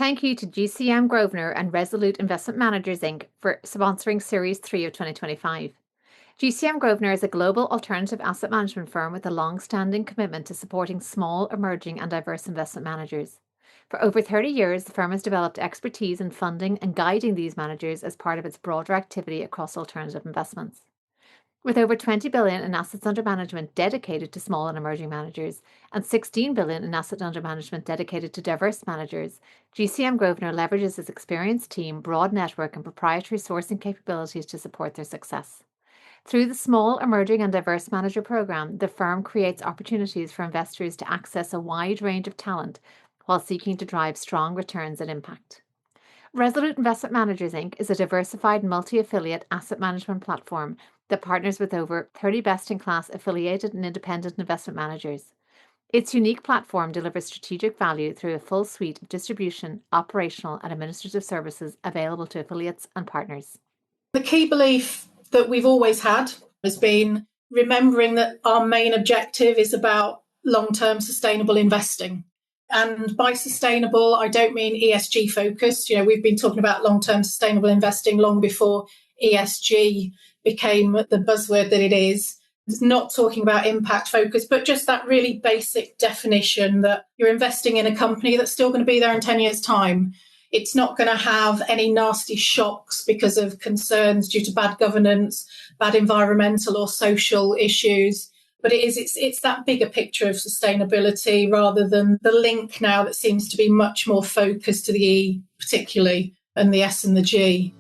thank you to GCM Grosvenor and Resolute Investment Managers Inc. for sponsoring Series 3 of 2025. GCM Grosvenor is a global alternative asset management firm with a long-standing commitment to supporting small, emerging and diverse investment managers. For over 30 years, the firm has developed expertise in funding and guiding these managers as part of its broader activity across alternative investments. With over 20 billion in assets under management dedicated to small and emerging managers and 16 billion in assets under management dedicated to diverse managers, GCM Grosvenor leverages its experienced team, broad network and proprietary sourcing capabilities to support their success. Through the Small, Emerging and Diverse Manager Programme, the firm creates opportunities for investors to access a wide range of talent while seeking to drive strong returns and impact. Resolute Investment Managers Inc. is a diversified multi-affiliate asset management platform that partners with over 30 best-in-class affiliated and independent investment managers. Its unique platform delivers strategic value through a full suite of distribution, operational and administrative services available to affiliates and partners. The key belief that we've always had has been remembering that our main objective is about long-term sustainable investing. And by sustainable, I don't mean ESG focused. We've been talking about long-term sustainable investing long before ESG became the buzzword that it is. It's not talking about impact focus, but just that really basic definition that you're investing in a company that's still going to be there in 10 years' time. It's not going to have any nasty shocks because of concerns due to bad governance, bad environmental or social issues. But it's that bigger picture of sustainability rather than the link now that seems to be much more focused to the E particularly and the S and the G.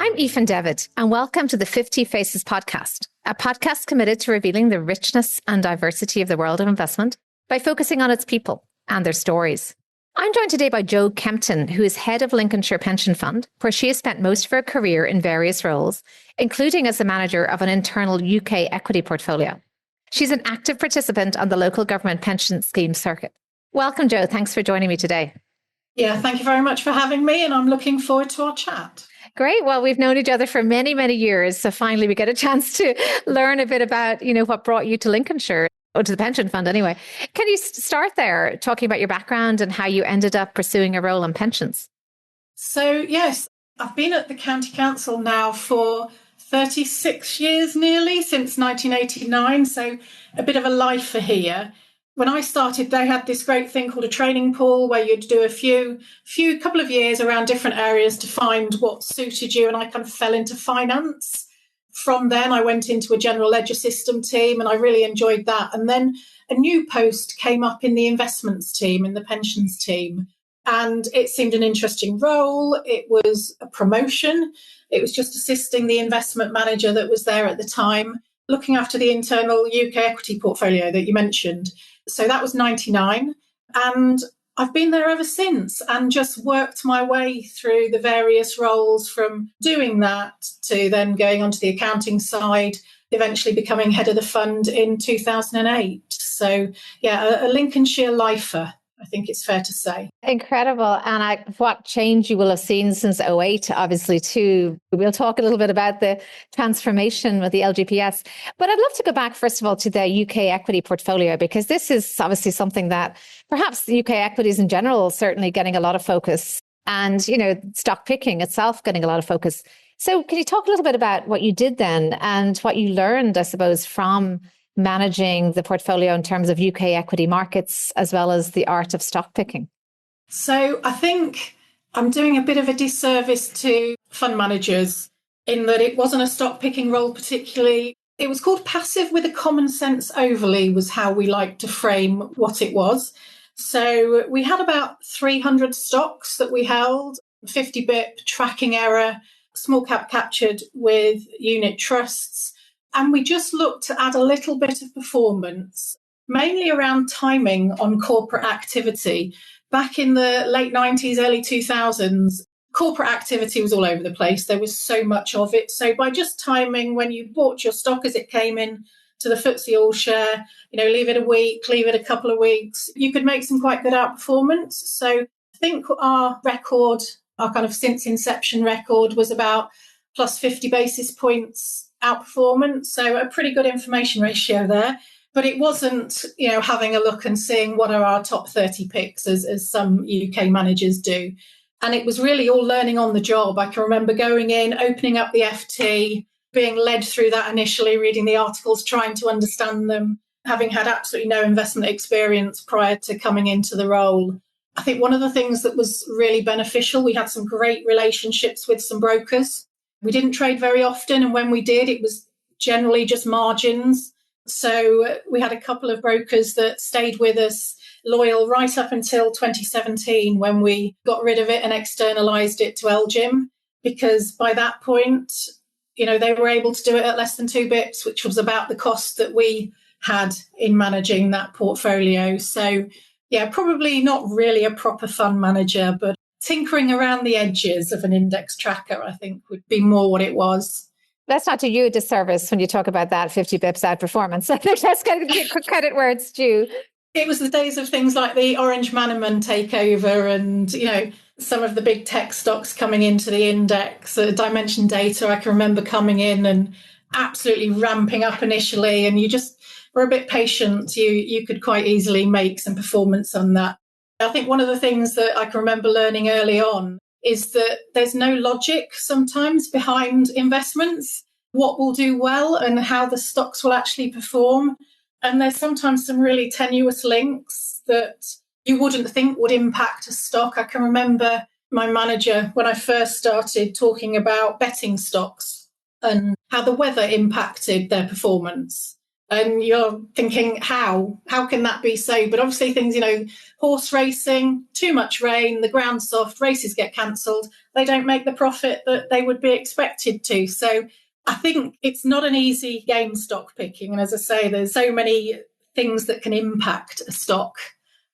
I'm Aoife Devitt, and welcome to the 50 Faces podcast, a podcast committed to revealing the richness and diversity of the world of investment by focusing on its people and their stories. I'm joined today by Jo Kempton, who is head of Lincolnshire Pension Fund, where she has spent most of her career in various roles, including as the manager of an internal UK equity portfolio. She's an active participant on the local government pension scheme circuit. Welcome, Jo. Thanks for joining me today. Yeah, thank you very much for having me, and I'm looking forward to our chat. Great. Well, we've known each other for many, many years. So finally, we get a chance to learn a bit about, what brought you to Lincolnshire, or to the pension fund anyway. Can you start there talking about your background and how you ended up pursuing a role in pensions? So, yes, I've been at the County Council now for 36 years nearly, since 1989. So a bit of a lifer here. When I started, they had this great thing called a training pool where you'd do a couple of years around different areas to find what suited you. And I kind of fell into finance. From then, I went into a general ledger system team and I really enjoyed that. And then a new post came up in the investments team, in the pensions team. And it seemed an interesting role. It was a promotion. It was just assisting the investment manager that was there at the time, looking after the internal UK equity portfolio that you mentioned. So that was 99. And I've been there ever since and just worked my way through the various roles from doing that to then going onto the accounting side, eventually becoming head of the fund in 2008. So, yeah, a Lincolnshire lifer, I think it's fair to say. Incredible. And what change you will have seen since '08, obviously, too. We'll talk a little bit about the transformation with the LGPS. But I'd love to go back, first of all, to the UK equity portfolio, because this is obviously something that perhaps the UK equities in general certainly getting a lot of focus. And, stock picking itself getting a lot of focus. So can you talk a little bit about what you did then and what you learned, I suppose, from managing the portfolio in terms of UK equity markets, as well as the art of stock picking? So I think I'm doing a bit of a disservice to fund managers in that it wasn't a stock picking role particularly. It was called passive with a common sense overlay was how we like to frame what it was. So we had about 300 stocks that we held, 50 bip tracking error, small cap captured with unit trusts. And we just looked to add a little bit of performance, mainly around timing on corporate activity. Back in the late 90s, early 2000s, corporate activity was all over the place. There was so much of it. So by just timing when you bought your stock as it came in to the FTSE All Share, leave it a week, leave it a couple of weeks, you could make some quite good outperformance. So I think our record, our kind of since inception record, was about plus 50 basis points outperformance. So a pretty good information ratio there. But it wasn't, having a look and seeing what are our top 30 picks as some UK managers do. And it was really all learning on the job. I can remember going in, opening up the FT, being led through that initially, reading the articles, trying to understand them, having had absolutely no investment experience prior to coming into the role. I think one of the things that was really beneficial, we had some great relationships with some brokers. We didn't trade very often, and when we did, it was generally just margins. So we had a couple of brokers that stayed with us, loyal right up until 2017, when we got rid of it and externalised it to LGIM, because by that point, they were able to do it at less than 2 bips, which was about the cost that we had in managing that portfolio. So, yeah, probably not really a proper fund manager, but tinkering around the edges of an index tracker, I think, would be more what it was. Let's not do you a disservice when you talk about that 50 bips outperformance. I think let's get credit where it's due. It was the days of things like the Orange Mannerman takeover and, some of the big tech stocks coming into the index. Dimension Data, I can remember coming in and absolutely ramping up initially, and you just were a bit patient. You could quite easily make some performance on that. I think one of the things that I can remember learning early on is that there's no logic sometimes behind investments, what will do well and how the stocks will actually perform. And there's sometimes some really tenuous links that you wouldn't think would impact a stock. I can remember my manager, when I first started, talking about betting stocks and how the weather impacted their performance. And you're thinking, how can that be so? But obviously things, horse racing, too much rain, the ground's soft, races get cancelled. They don't make the profit that they would be expected to. So I think it's not an easy game, stock picking. And as I say, there's so many things that can impact a stock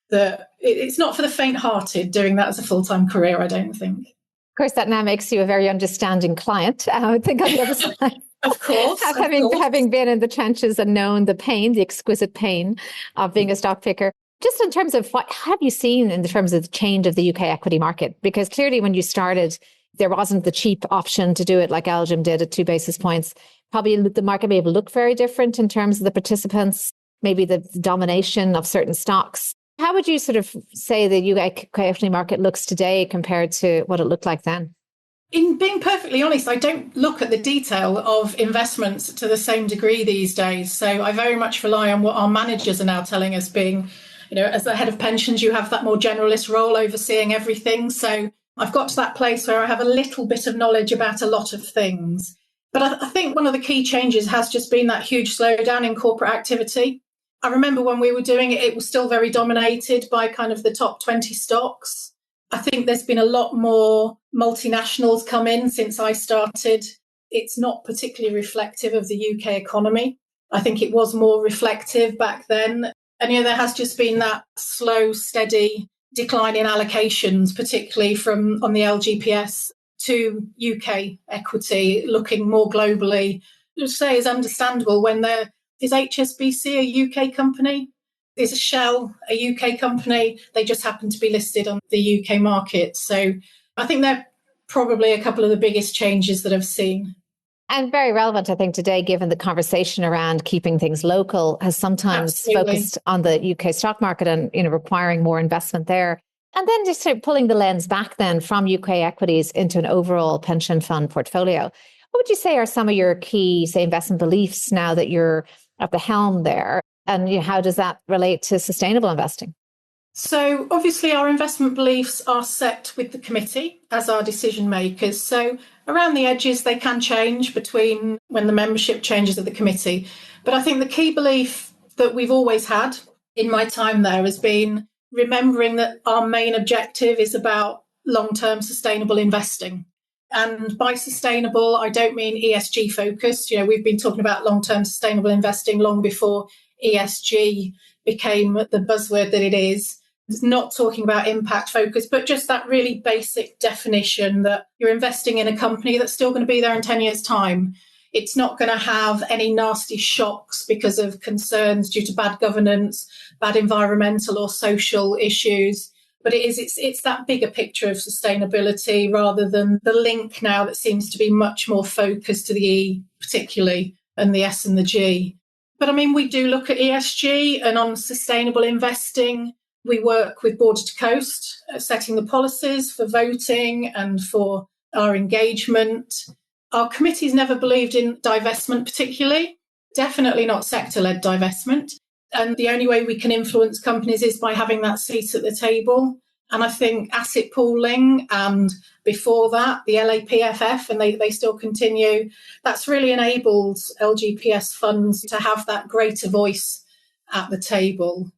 that it's not for the faint-hearted doing that as a full-time career, I don't think. Of course, that now makes you a very understanding client. I would think on the other side. Of course. Having been in the trenches and known the pain, the exquisite pain of being a stock picker. Just in terms of what have you seen in terms of the change of the UK equity market? Because clearly when you started, there wasn't the cheap option to do it like LGIM did at 2 basis points. Probably the market may have looked very different in terms of the participants, maybe the domination of certain stocks. How would you sort of say the UK equity market looks today compared to what it looked like then? In being perfectly honest, I don't look at the detail of investments to the same degree these days. So I very much rely on what our managers are now telling us, being, as the head of pensions, you have that more generalist role overseeing everything. So I've got to that place where I have a little bit of knowledge about a lot of things. But I think one of the key changes has just been that huge slowdown in corporate activity. I remember when we were doing it, it was still very dominated by kind of the top 20 stocks. I think there's been a lot more multinationals come in since I started. It's not particularly reflective of the UK economy. I think it was more reflective back then. And, there has just been that slow, steady decline in allocations, particularly from on the LGPS to UK equity, looking more globally. To say is understandable when there is HSBC a UK company. Is Shell a UK company? They just happen to be listed on the UK market. So I think they're probably a couple of the biggest changes that I've seen. And very relevant, I think, today, given the conversation around keeping things local has sometimes Absolutely. focused on the UK stock market and, requiring more investment there. And then just sort of pulling the lens back then from UK equities into an overall pension fund portfolio. What would you say are some of your key, say, investment beliefs now that you're at the helm there? And how does that relate to sustainable investing? So obviously our investment beliefs are set with the committee as our decision makers. So around the edges, they can change between when the membership changes at the committee. But I think the key belief that we've always had in my time there has been remembering that our main objective is about long-term sustainable investing. And by sustainable, I don't mean ESG focused. We've been talking about long-term sustainable investing long before ESG became the buzzword that it is. It's not talking about impact focus, but just that really basic definition that you're investing in a company that's still going to be there in 10 years' time. It's not going to have any nasty shocks because of concerns due to bad governance, bad environmental or social issues. But it's that bigger picture of sustainability rather than the link now that seems to be much more focused to the E particularly and the S and the G. But I mean, we do look at ESG and on sustainable investing. We work with Border to Coast, setting the policies for voting and for our engagement. Our committee's never believed in divestment particularly, definitely not sector-led divestment. And the only way we can influence companies is by having that seat at the table. And I think asset pooling and before that, the LAPFF, and they still continue, that's really enabled LGPS funds to have that greater voice at the table.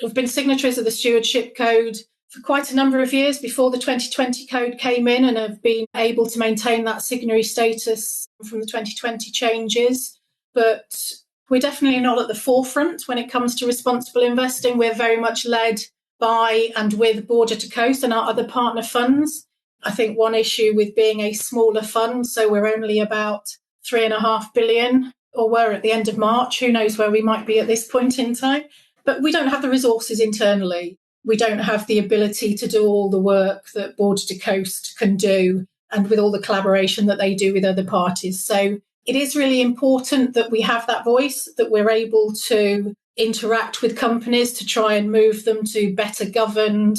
We've been signatories of the Stewardship Code for quite a number of years before the 2020 code came in and have been able to maintain that signatory status from the 2020 changes. But we're definitely not at the forefront when it comes to responsible investing. We're very much led by and with Border to Coast and our other partner funds. I think one issue with being a smaller fund, so we're only about 3.5 billion, or were at the end of March. Who knows where we might be at this point in time? But we don't have the resources internally. We don't have the ability to do all the work that Border to Coast can do and with all the collaboration that they do with other parties. So it is really important that we have that voice, that we're able to interact with companies to try and move them to better governed,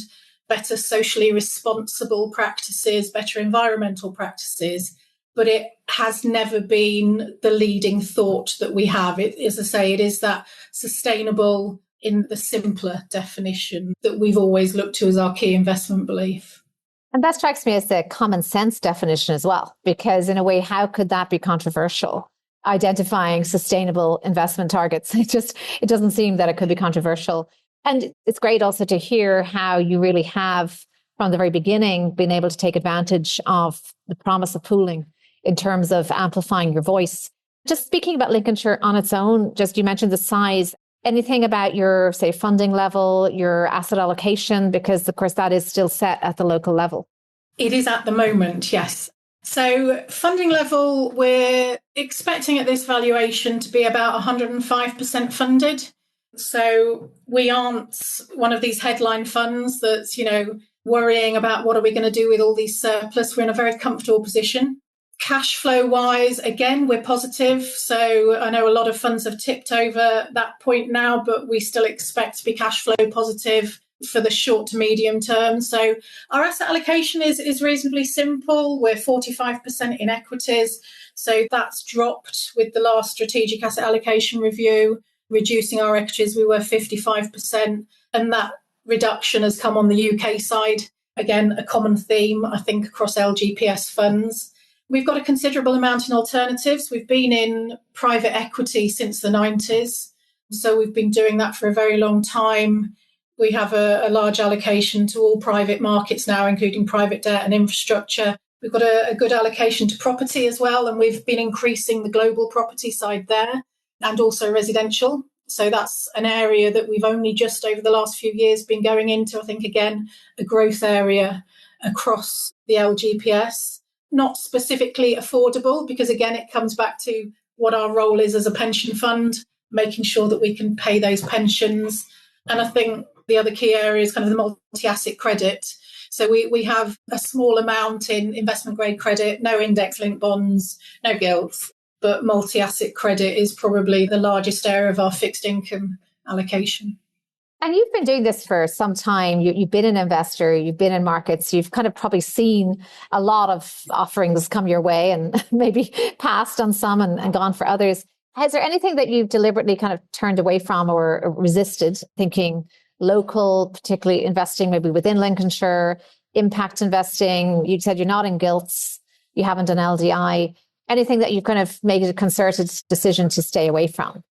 better socially responsible practices, better environmental practices. But it has never been the leading thought that we have. It, as I say, it is that sustainable in the simpler definition that we've always looked to as our key investment belief. And that strikes me as the common sense definition as well, because in a way, how could that be controversial? Identifying sustainable investment targets. It doesn't seem that it could be controversial. And it's great also to hear how you really have, from the very beginning, been able to take advantage of the promise of pooling in terms of amplifying your voice. Just speaking about Lincolnshire on its own, just you mentioned the size. Anything about your, say, funding level, your asset allocation, because of course that is still set at the local level? It is at the moment, yes. So funding level, we're expecting at this valuation to be about 105% funded. So we aren't one of these headline funds that's, worrying about what are we going to do with all these surplus. We're in a very comfortable position. Cash flow wise, again, we're positive. So I know a lot of funds have tipped over that point now, but we still expect to be cash flow positive for the short to medium term. So our asset allocation is reasonably simple. We're 45% in equities. So that's dropped with the last strategic asset allocation review, reducing our equities. We were 55%. And that reduction has come on the UK side. Again, a common theme, I think, across LGPS funds. We've got a considerable amount in alternatives. We've been in private equity since the 90s. So we've been doing that for a very long time. We have a large allocation to all private markets now, including private debt and infrastructure. We've got a good allocation to property as well, and we've been increasing the global property side there and also residential. So that's an area that we've only just over the last few years been going into. I think, again, a growth area across the LGPS. Not specifically affordable, because again, it comes back to what our role is as a pension fund, making sure that we can pay those pensions. And I think the other key area is kind of the multi-asset credit. So we have a small amount in investment grade credit, no index linked bonds, no gilts, but multi-asset credit is probably the largest area of our fixed income allocation. And you've been doing this for some time. You've been an investor, you've been in markets, you've kind of probably seen a lot of offerings come your way and maybe passed on some and gone for others. Is there anything that you've deliberately kind of turned away from or resisted, thinking local, particularly investing maybe within Lincolnshire, impact investing? You said you're not in gilts, you haven't done LDI. Anything that you've kind of made a concerted decision to stay away from?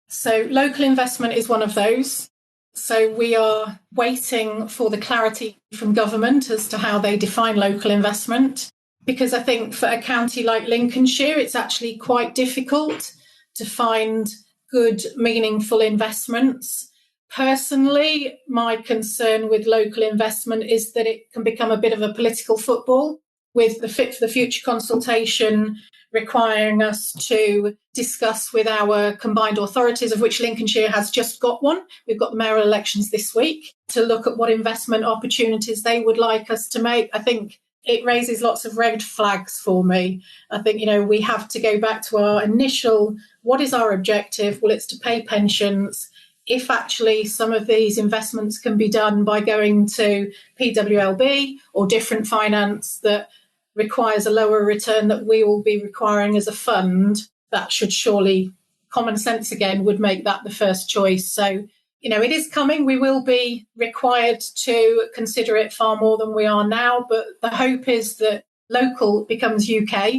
So local investment is one of those. So we are waiting for the clarity from government as to how they define local investment, because I think for a county like Lincolnshire, it's actually quite difficult to find good, meaningful investments. Personally, my concern with local investment is that it can become a bit of a political football. with the Fit for the Future consultation requiring us to discuss with our combined authorities, of which Lincolnshire has just got one. We've got the mayoral elections this week, to look at what investment opportunities they would like us to make. I think it raises lots of red flags for me. I think, we have to go back to our initial, what is our objective? Well, it's to pay pensions. If actually some of these investments can be done by going to PWLB or different finance that requires a lower return that we will be requiring as a fund, that should surely, common sense again, would make that the first choice. So, it is coming. We will be required to consider it far more than we are now. But the hope is that local becomes UK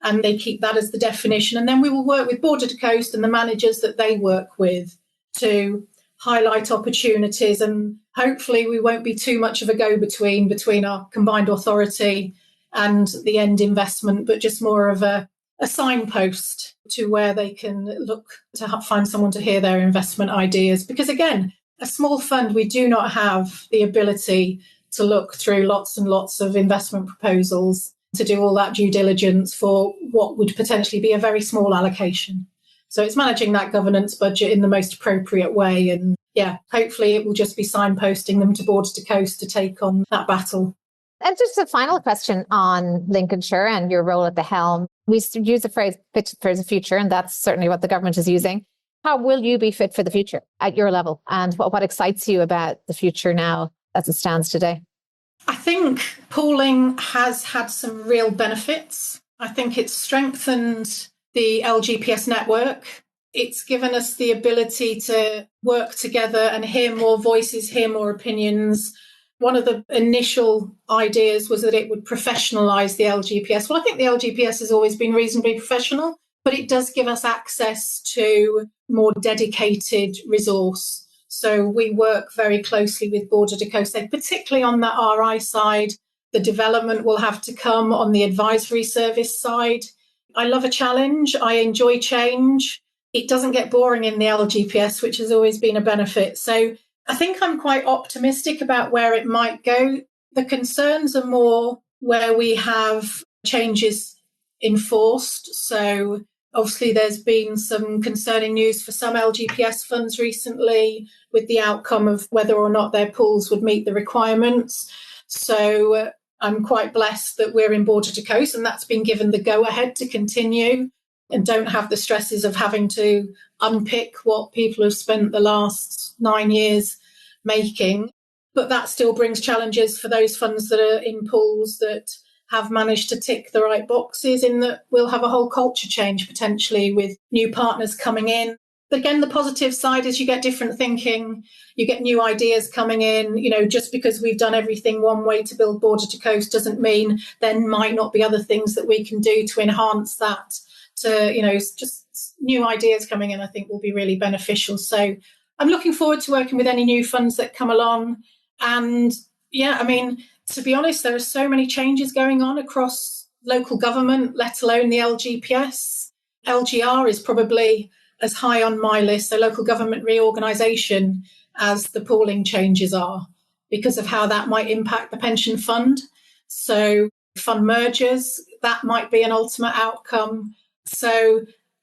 and they keep that as the definition. And then we will work with Border to Coast and the managers that they work with to highlight opportunities. And hopefully we won't be too much of a go-between between our combined authority and the end investment, but just more of a signpost to where they can look to find someone to hear their investment ideas. Because again, a small fund, we do not have the ability to look through lots and lots of investment proposals, to do all that due diligence for what would potentially be a very small allocation. So it's managing that governance budget in the most appropriate way. And hopefully it will just be signposting them to Border to Coast to take on that battle. And just a final question on Lincolnshire and your role at the helm. We use the phrase fit for the future, and that's certainly what the government is using. How will you be fit for the future at your level? And what excites you about the future now as it stands today? I think pooling has had some real benefits. I think it's strengthened the LGPS network. It's given us the ability to work together and hear more voices, hear more opinions. One of the initial ideas was that it would professionalise the LGPS. Well, I think the LGPS has always been reasonably professional, but it does give us access to more dedicated resource. So we work very closely with Border to Coast, particularly on the RI side. The development will have to come on the advisory service side. I love a challenge. I enjoy change. It doesn't get boring in the LGPS, which has always been a benefit. So I think I'm quite optimistic about where it might go. The concerns are more where we have changes enforced. So obviously there's been some concerning news for some LGPS funds recently with the outcome of whether or not their pools would meet the requirements. So I'm quite blessed that we're in Border to Coast and that's been given the go-ahead to continue and don't have the stresses of having to unpick what people have spent the last 9 years making. But that still brings challenges for those funds that are in pools that have managed to tick the right boxes, in that we'll have a whole culture change potentially with new partners coming in. Again, the positive side is you get different thinking, you get new ideas coming in. Just because we've done everything one way to build Border to Coast doesn't mean there might not be other things that we can do to enhance that. Just new ideas coming in, I think will be really beneficial. So I'm looking forward to working with any new funds that come along. And to be honest, there are so many changes going on across local government, let alone the LGPS. LGR is probably as high on my list, so local government reorganisation, as the pooling changes are, because of how that might impact the pension fund. So fund mergers, that might be an ultimate outcome. So,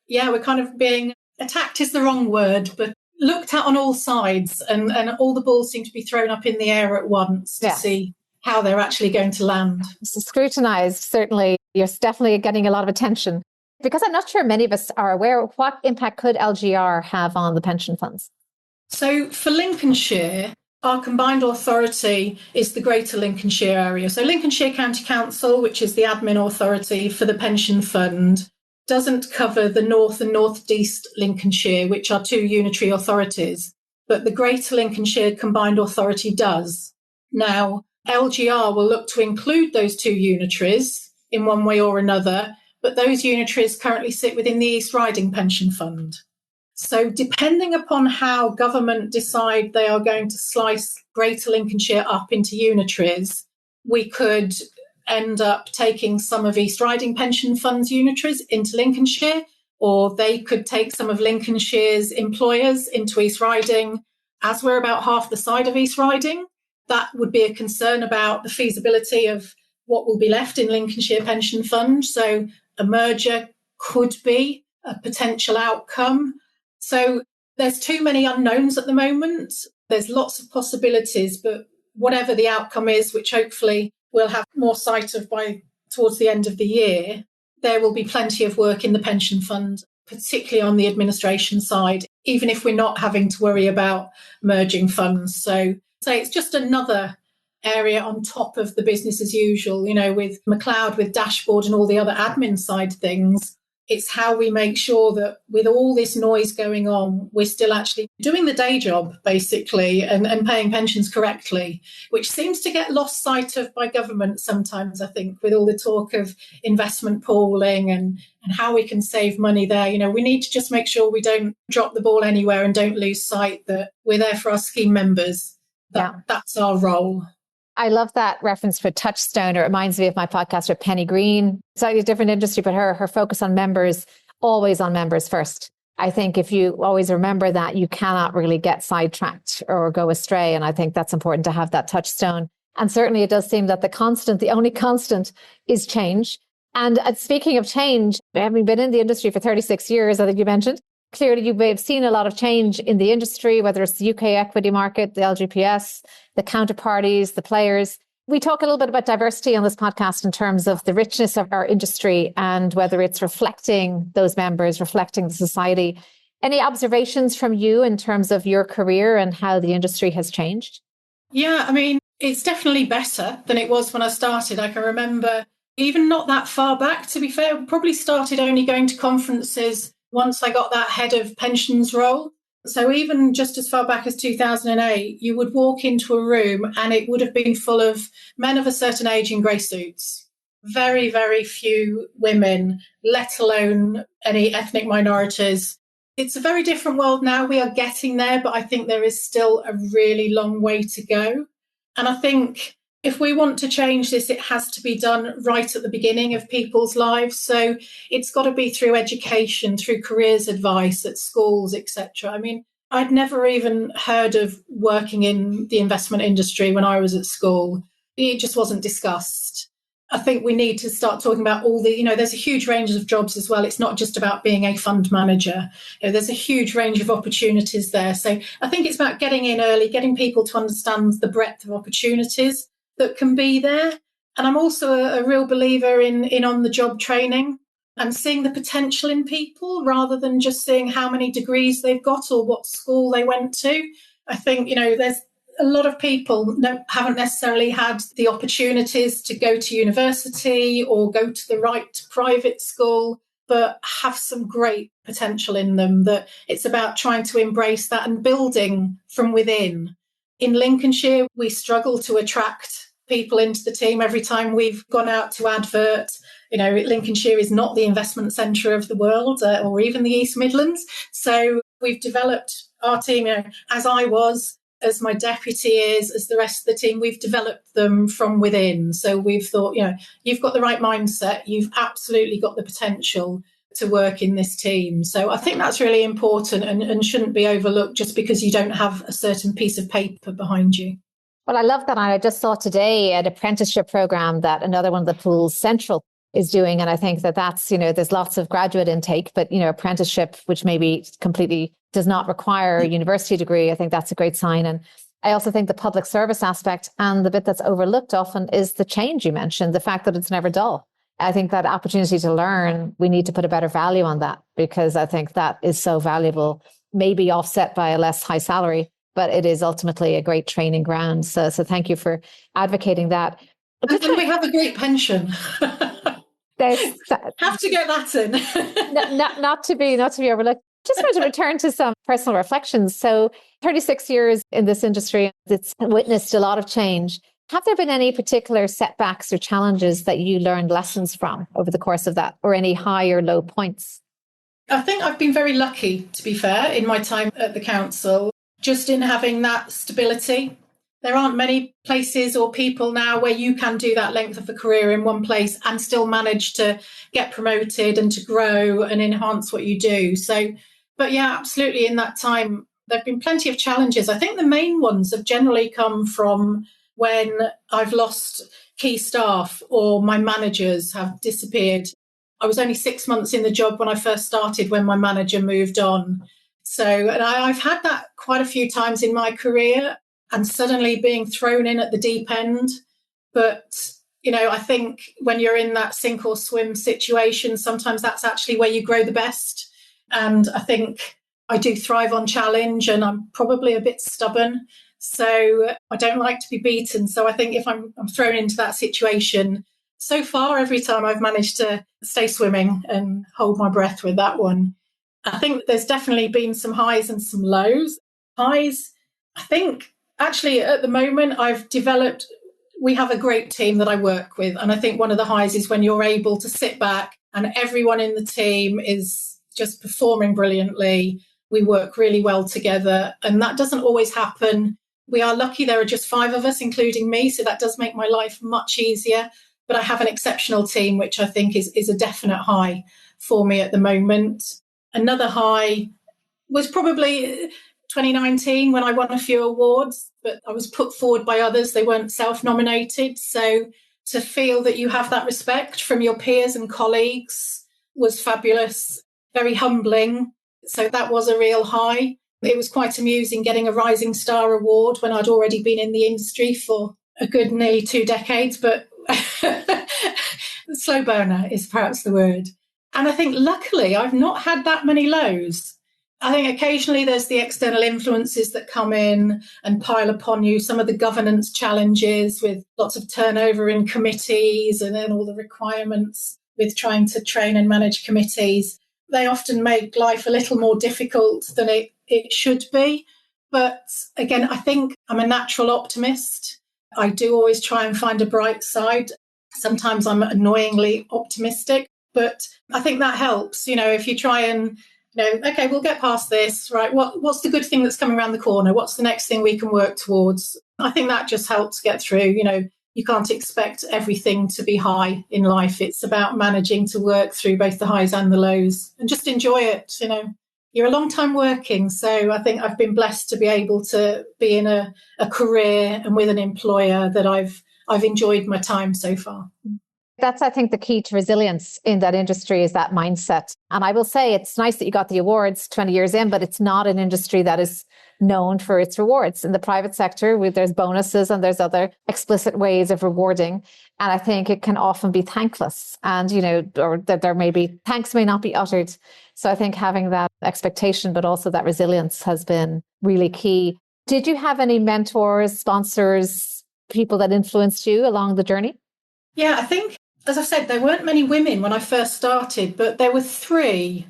we're kind of being attacked is the wrong word, but looked at on all sides, and all the balls seem to be thrown up in the air at once to see how they're actually going to land. So scrutinised, certainly. You're definitely getting a lot of attention. Because I'm not sure many of us are aware, what impact could LGR have on the pension funds? So for Lincolnshire, our combined authority is the Greater Lincolnshire area. So Lincolnshire County Council, which is the admin authority for the pension fund, doesn't cover the North and North East Lincolnshire, which are two unitary authorities, but the Greater Lincolnshire Combined Authority does. Now, LGR will look to include those two unitaries in one way or another, but those unitaries currently sit within the East Riding Pension Fund. So depending upon how government decide they are going to slice Greater Lincolnshire up into unitaries, we could end up taking some of East Riding Pension Fund's unitaries into Lincolnshire, or they could take some of Lincolnshire's employers into East Riding. As we're about half the side of East Riding, that would be a concern about the feasibility of what will be left in Lincolnshire Pension Fund. So a merger could be a potential outcome. So there's too many unknowns at the moment. There's lots of possibilities, but whatever the outcome is, which hopefully we'll have more sight of by towards the end of the year, there will be plenty of work in the pension fund, particularly on the administration side, even if we're not having to worry about merging funds. So it's just another area on top of the business as usual, with McLeod, with Dashboard and all the other admin side things. It's how we make sure that with all this noise going on, we're still actually doing the day job, basically, and paying pensions correctly, which seems to get lost sight of by government sometimes, I think, with all the talk of investment pooling and how we can save money there. We need to just make sure we don't drop the ball anywhere and don't lose sight that we're there for our scheme members. That's our role. I love that reference for Touchstone. It reminds me of my podcast with Penny Green. Slightly different industry, but her focus on members, always on members first. I think if you always remember that, you cannot really get sidetracked or go astray. And I think that's important to have that touchstone. And certainly it does seem that the only constant is change. And speaking of change, having been in the industry for 36 years, I think you mentioned, clearly you may have seen a lot of change in the industry, whether it's the UK equity market, the LGPS, the counterparties, the players. We talk a little bit about diversity on this podcast in terms of the richness of our industry and whether it's reflecting those members, reflecting the society. Any observations from you in terms of your career and how the industry has changed? Yeah, it's definitely better than it was when I started. I can remember even not that far back, to be fair, probably started only going to conferences once I got that head of pensions role. So even just as far back as 2008, you would walk into a room and it would have been full of men of a certain age in grey suits. Very, very few women, let alone any ethnic minorities. It's a very different world now. We are getting there, but I think there is still a really long way to go. And I think if we want to change this, it has to be done right at the beginning of people's lives. So it's got to be through education, through careers advice at schools, etc. I'd never even heard of working in the investment industry when I was at school. It just wasn't discussed. I think we need to start talking about all the, there's a huge range of jobs as well. It's not just about being a fund manager. There's a huge range of opportunities there. So I think it's about getting in early, getting people to understand the breadth of opportunities that can be there. And I'm also a real believer in on-the-job training and seeing the potential in people rather than just seeing how many degrees they've got or what school they went to. I think, there's a lot of people haven't necessarily had the opportunities to go to university or go to the right private school, but have some great potential in them, that it's about trying to embrace that and building from within. In Lincolnshire, we struggle to attract people into the team every time we've gone out to advert. Lincolnshire is not the investment centre of the world or even the East Midlands. So we've developed our team, as I was, as my deputy is, as the rest of the team, we've developed them from within. So we've thought, you've got the right mindset, you've absolutely got the potential to work in this team. So I think that's really important and shouldn't be overlooked just because you don't have a certain piece of paper behind you. Well, I love that. I just saw today an apprenticeship program that another one of the pools, Central, is doing. And I think that's, there's lots of graduate intake, but, apprenticeship, which maybe completely does not require a university degree, I think that's a great sign. And I also think the public service aspect and the bit that's overlooked often is the change you mentioned, the fact that it's never dull. I think that opportunity to learn, we need to put a better value on that, because I think that is so valuable, maybe offset by a less high salary, but it is ultimately a great training ground. So thank you for advocating that. And we have a great pension. Have to get that in. not to be overlooked. Just want to return to some personal reflections. So 36 years in this industry, it's witnessed a lot of change. Have there been any particular setbacks or challenges that you learned lessons from over the course of that, or any high or low points? I think I've been very lucky, to be fair, in my time at the council, just in having that stability. There aren't many places or people now where you can do that length of a career in one place and still manage to get promoted and to grow and enhance what you do. So, but yeah, absolutely. In that time, there have been plenty of challenges. I think the main ones have generally come from when I've lost key staff or my managers have disappeared. I was only 6 months in the job when I first started, when my manager moved on. So, and I've had that quite a few times in my career, and suddenly being thrown in at the deep end. But, I think when you're in that sink or swim situation, sometimes that's actually where you grow the best. And I think I do thrive on challenge, and I'm probably a bit stubborn. So I don't like to be beaten. So I think if I'm thrown into that situation, so far, every time I've managed to stay swimming and hold my breath with that one. I think there's definitely been some highs and some lows. Highs, I think actually at the moment we have a great team that I work with. And I think one of the highs is when you're able to sit back and everyone in the team is just performing brilliantly. We work really well together, and that doesn't always happen. We are lucky there are just 5 of us, including me, so that does make my life much easier. But I have an exceptional team, which I think is a definite high for me at the moment. Another high was probably 2019 when I won a few awards, but I was put forward by others. They weren't self-nominated. So to feel that you have that respect from your peers and colleagues was fabulous, very humbling. So that was a real high. It was quite amusing getting a Rising Star award when I'd already been in the industry for a good nearly 2 decades, but slow burner is perhaps the word. And I think luckily I've not had that many lows. I think occasionally there's the external influences that come in and pile upon you, some of the governance challenges with lots of turnover in committees and then all the requirements with trying to train and manage committees. They often make life a little more difficult than it should be. But again, I think I'm a natural optimist. I do always try and find a bright side. Sometimes I'm annoyingly optimistic, but I think that helps. If you try and, okay, we'll get past this, right? What's the good thing that's coming around the corner? What's the next thing we can work towards? I think that just helps get through. You can't expect everything to be high in life. It's about managing to work through both the highs and the lows and just enjoy it. You're a long time working. So I think I've been blessed to be able to be in a career and with an employer that I've enjoyed my time so far. That's, I think, the key to resilience in that industry is that mindset. And I will say it's nice that you got the awards 20 years in, but it's not an industry that is known for its rewards. In the private sector, there's bonuses and there's other explicit ways of rewarding. And I think it can often be thankless and, or that there may be, thanks may not be uttered. So I think having that expectation, but also that resilience has been really key. Did you have any mentors, sponsors, people that influenced you along the journey? Yeah, I think, as I said, there weren't many women when I first started, but there were three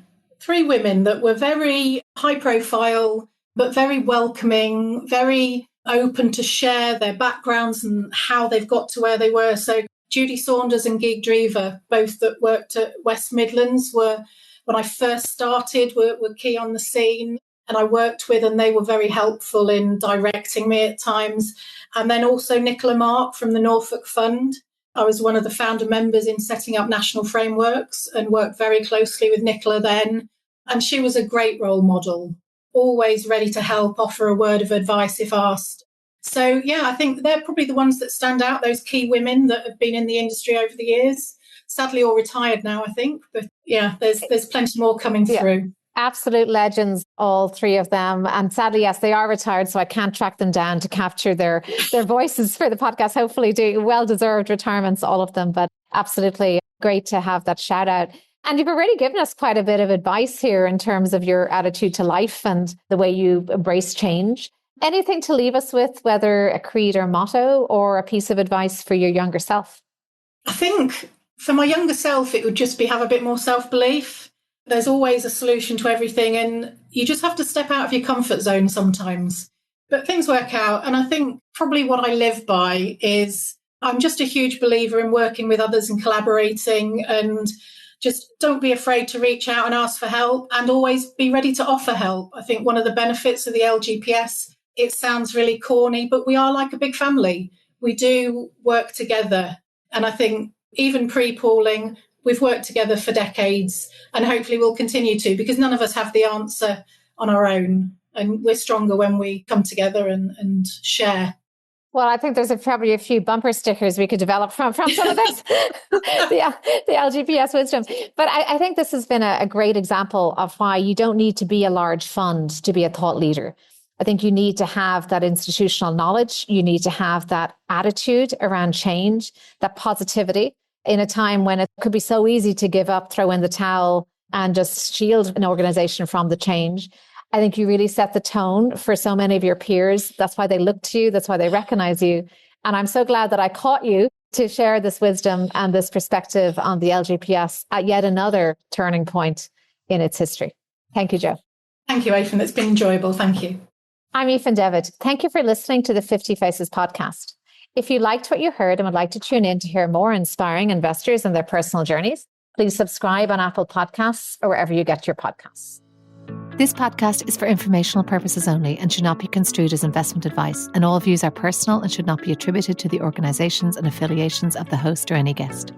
women that were very high profile, but very welcoming, very open to share their backgrounds and how they've got to where they were. So Judy Saunders and Geeg Drever, both that worked at West Midlands, were, when I first started, were key on the scene. And I worked with, and they were very helpful in directing me at times. And then also Nicola Mark from the Norfolk Fund. I was one of the founder members in setting up national frameworks and worked very closely with Nicola then. And she was a great role model, always ready to help, offer a word of advice if asked. So, yeah, I think they're probably the ones that stand out, those key women that have been in the industry over the years. Sadly, all retired now, I think. But yeah, there's plenty more coming through. Absolute legends, all 3 of them. And sadly, yes, they are retired, so I can't track them down to capture their voices for the podcast. Hopefully do well-deserved retirements, all of them, but absolutely great to have that shout out. And you've already given us quite a bit of advice here in terms of your attitude to life and the way you embrace change. Anything to leave us with, whether a creed or motto or a piece of advice for your younger self? I think for my younger self, it would just be have a bit more self-belief. There's always a solution to everything, and you just have to step out of your comfort zone sometimes. But things work out. And I think probably what I live by is I'm just a huge believer in working with others and collaborating, and just don't be afraid to reach out and ask for help, and always be ready to offer help. I think one of the benefits of the LGPS, it sounds really corny, but we are like a big family. We do work together. And I think even pre-pooling, we've worked together for decades, and hopefully we'll continue to, because none of us have the answer on our own. And we're stronger when we come together and share. Well, I think there's probably a few bumper stickers we could develop from some of this, the LGPS wisdom. But I think this has been a great example of why you don't need to be a large fund to be a thought leader. I think you need to have that institutional knowledge. You need to have that attitude around change, that positivity in a time when it could be so easy to give up, throw in the towel, and just shield an organization from the change. I think you really set the tone for so many of your peers. That's why they look to you. That's why they recognize you. And I'm so glad that I caught you to share this wisdom and this perspective on the LGPS at yet another turning point in its history. Thank you, Jo. Thank you, Aoife. It's been enjoyable. Thank you. I'm Aoife David. Thank you for listening to the 50 Faces podcast. If you liked what you heard and would like to tune in to hear more inspiring investors and their personal journeys, please subscribe on Apple Podcasts or wherever you get your podcasts. This podcast is for informational purposes only and should not be construed as investment advice, and all views are personal and should not be attributed to the organisations and affiliations of the host or any guest.